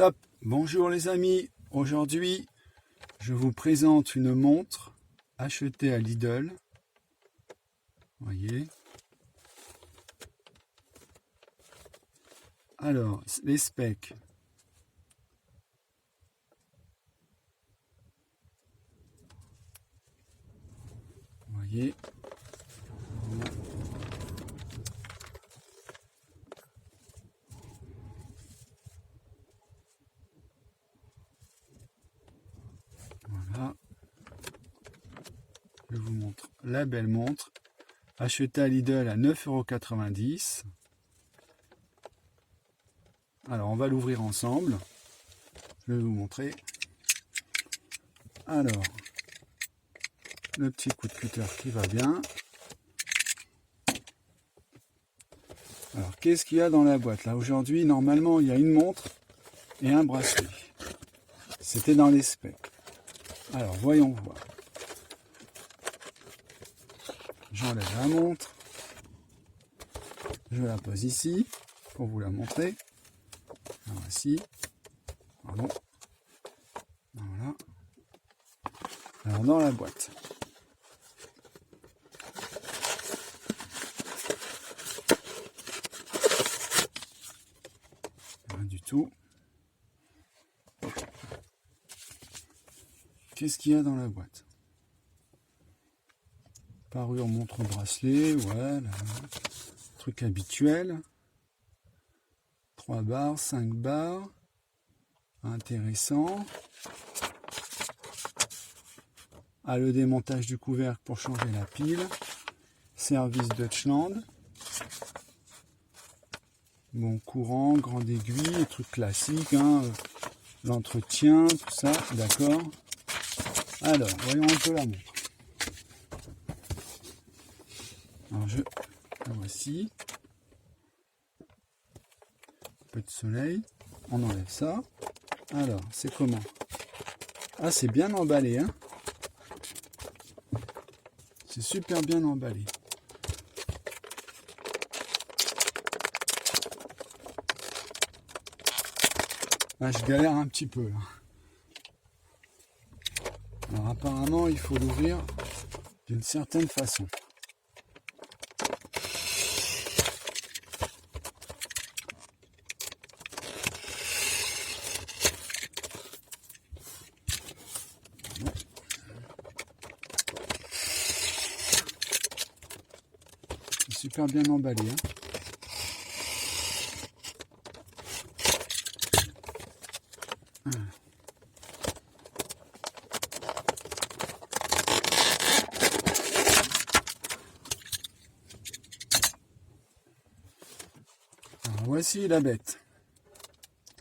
Top. Bonjour les amis, aujourd'hui je vous présente une montre achetée à Lidl. Voyez. Alors, les specs. Voyez. Voilà. Je vous montre la belle montre. Achetée à Lidl à 9,90 €. Alors, on va l'ouvrir ensemble. Je vais vous montrer. Alors, le petit coup de cutter qui va bien. Alors, qu'est-ce qu'il y a dans la boîte là? Aujourd'hui, normalement, il y a une montre et un bracelet. C'était dans les specs. Alors, voyons voir. J'enlève la montre. Je la pose ici pour vous la montrer. Voici. Pardon. Voilà. Alors, dans la boîte. Rien du tout. Qu'est-ce qu'il y a dans la boîte? Parure montre bracelet, ouais, truc habituel. 3 barres, 5 barres. Intéressant. Ah, le démontage du couvercle pour changer la pile. Service Deutschland. Bon courant, grande aiguille, truc classique, hein, l'entretien, tout ça, d'accord. Alors, voyons un peu la montre. Alors, la voici. Un peu de soleil. On enlève ça. Alors, c'est comment? Ah, c'est bien emballé, hein. C'est super bien emballé. Ah, je galère un petit peu, là. Alors, apparemment, il faut l'ouvrir d'une certaine façon. C'est super bien emballé, hein. Alors, voici la bête.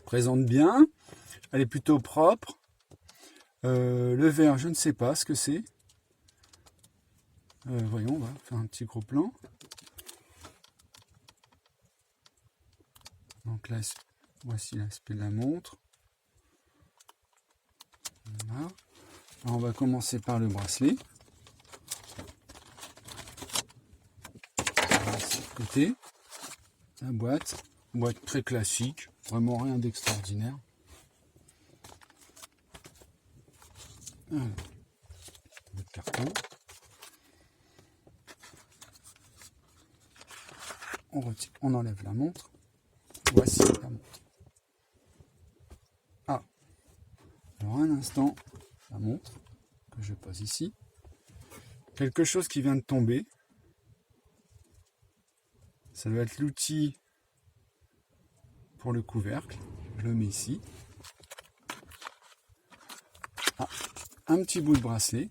Présente bien. Elle est plutôt propre. Le verre, je ne sais pas ce que c'est. Voyons, on va faire un petit gros plan. Donc là, voici l'aspect de la montre. Voilà. Alors, on va commencer par le bracelet. De côté, la boîte très classique, vraiment rien d'extraordinaire. Le carton. On enlève la montre. Voici la montre. Ah, alors un instant, la montre que je pose ici. Quelque chose qui vient de tomber. Ça doit être l'outil pour le couvercle. Je le mets ici. Ah, un petit bout de bracelet.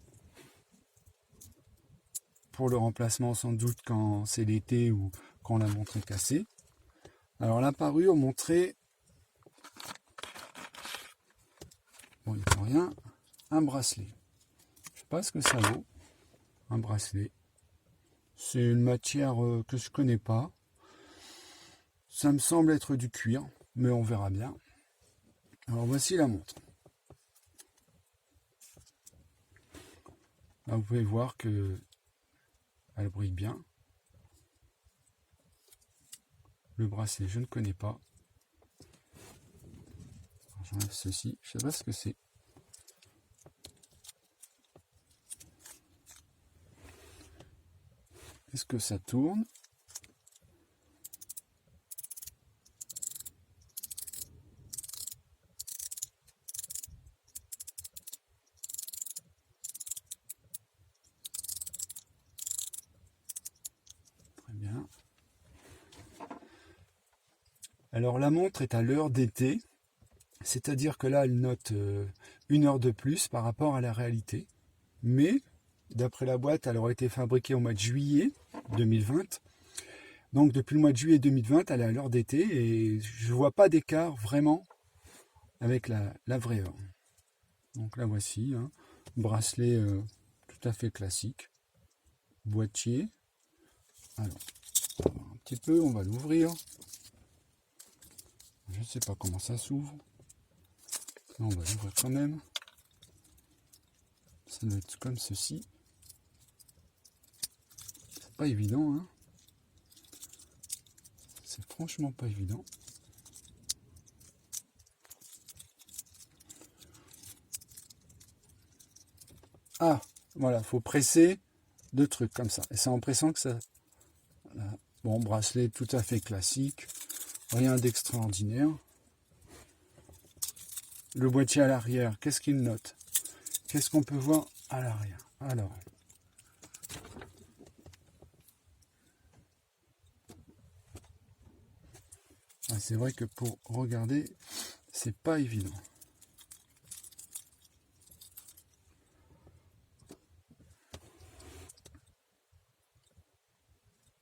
Pour le remplacement sans doute quand c'est l'été ou quand la montre est cassée. Alors la parure montrait, bon il n'y a rien, un bracelet. Je ne sais pas ce que ça vaut, un bracelet. C'est une matière que je ne connais pas. Ça me semble être du cuir, mais on verra bien. Alors voici la montre. Là, vous pouvez voir que elle brille bien. Le bracelet, je ne connais pas. j'enlève ceci, je sais pas ce que c'est. Est-ce que ça tourne? Très bien. Alors la montre est à l'heure d'été, c'est-à-dire que là elle note 1 heure de plus par rapport à la réalité. Mais d'après la boîte, elle aurait été fabriquée au mois de juillet 2020. Donc depuis le mois de juillet 2020, elle est à l'heure d'été et je vois pas d'écart vraiment avec la vraie heure. Donc la voici, hein. Bracelet tout à fait classique. Boîtier. Alors, un petit peu, on va l'ouvrir. Je ne sais pas comment ça s'ouvre. On va l'ouvrir quand même. Ça doit être comme ceci. C'est pas évident, hein. C'est franchement pas évident. Ah, voilà, faut presser 2 trucs comme ça. Et c'est en pressant que ça... Voilà. Bon, bracelet tout à fait classique. Rien d'extraordinaire. Le boîtier à l'arrière, qu'est-ce qu'il note? Qu'est-ce qu'on peut voir à l'arrière? Alors... Ah, c'est vrai que pour regarder, c'est pas évident.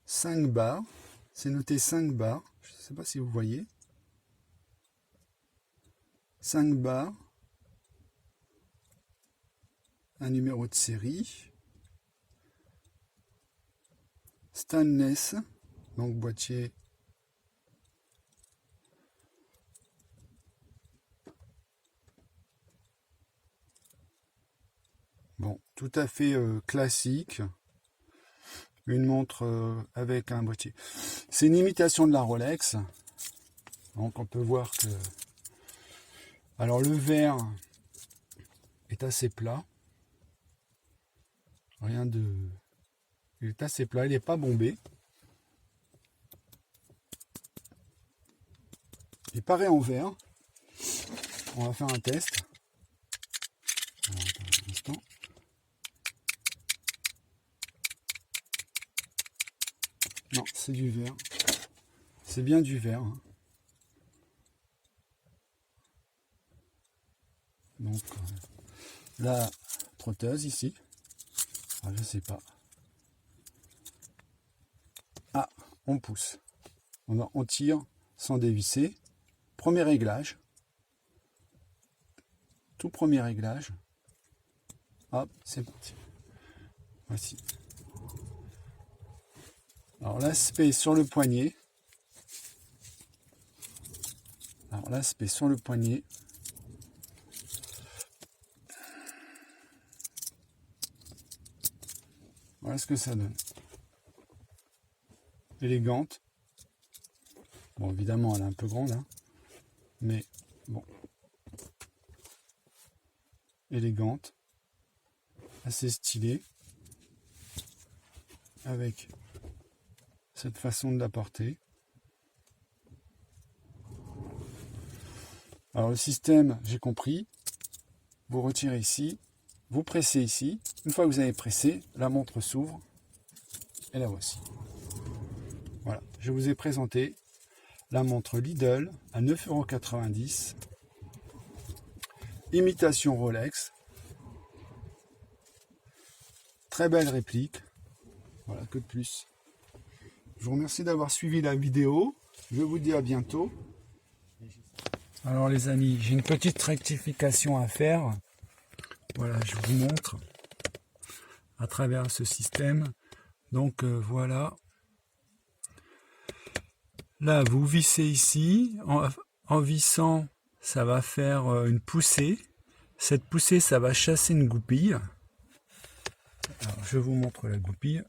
« 5 barres », c'est noté 5 barres, je ne sais pas si vous voyez. 5 barres, un numéro de série, stainless, donc boîtier bon, tout à fait classique. Une montre avec un boîtier. C'est une imitation de la Rolex. Donc on peut voir que... Alors le verre est assez plat. Rien de... Il est assez plat, il n'est pas bombé. Il paraît en verre. On va faire un test. Alors, attends un instant. Non, c'est du verre. C'est bien du verre. Hein. Donc, la trotteuse ici. Ah, je sais pas. Ah, on pousse. On tire sans dévisser. Premier réglage. Tout premier réglage. Hop, c'est parti. Voici. Alors l'aspect sur le poignet. Alors l'aspect sur le poignet. Voilà ce que ça donne. Élégante. Bon, évidemment, elle est un peu grande, hein, mais bon. Élégante. Assez stylée. Avec cette façon de la porter. Alors le système, j'ai compris. Vous retirez ici, vous pressez ici. Une fois que vous avez pressé, la montre s'ouvre. Et la voici. Voilà, je vous ai présenté la montre Lidl à 9,90 €. Imitation Rolex. Très belle réplique. Voilà, que de plus. Je vous remercie d'avoir suivi la vidéo. Je vous dis à bientôt. Alors les amis, j'ai une petite rectification à faire. Voilà, je vous montre à travers ce système. Donc voilà. Là, vous vissez ici. En vissant, ça va faire une poussée. Cette poussée, ça va chasser une goupille. Alors, je vous montre la goupille.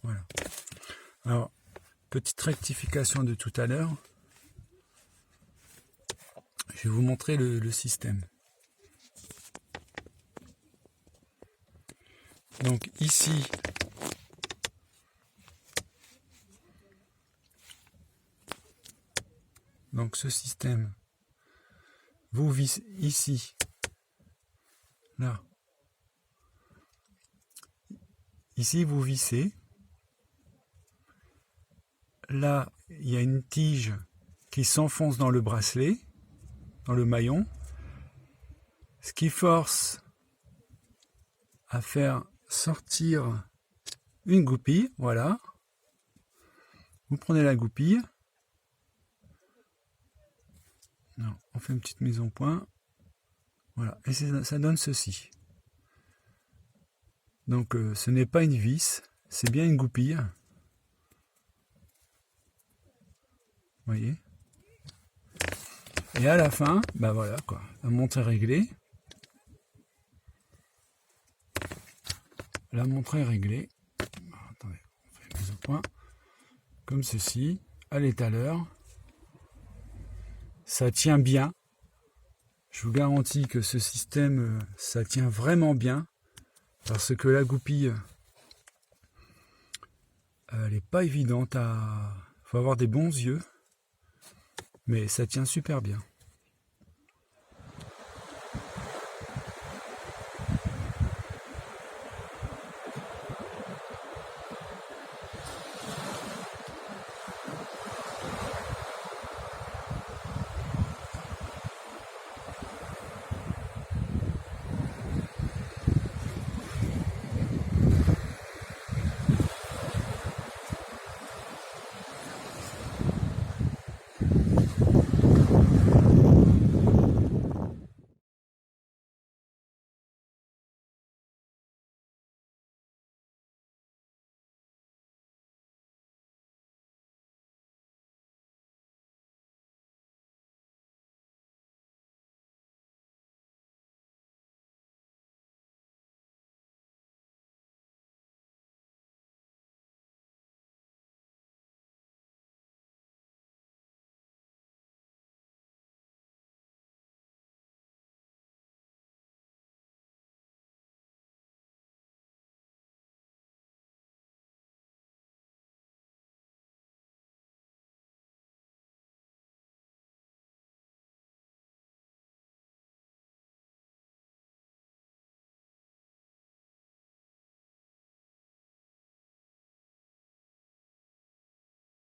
Voilà. Alors, petite rectification de tout à l'heure. Je vais vous montrer le système. Donc ici, donc ce système, vous vissez ici, là, ici vous vissez, là il y a une tige qui s'enfonce dans le bracelet, dans le maillon, ce qui force à faire sortir une goupille, voilà. Vous prenez la goupille, non, on fait une petite mise au point, voilà, et ça donne ceci. Donc ce n'est pas une vis, c'est bien une goupille. Vous voyez. Et à la fin, ben voilà quoi, la montre est réglée. La montre est réglée. Attendez, on fait une mise au point. Comme ceci, à l'étaleur. Ça tient bien. Je vous garantis que ce système, ça tient vraiment bien. Parce que la goupille, elle n'est pas évidente à... Il faut avoir des bons yeux. Mais ça tient super bien.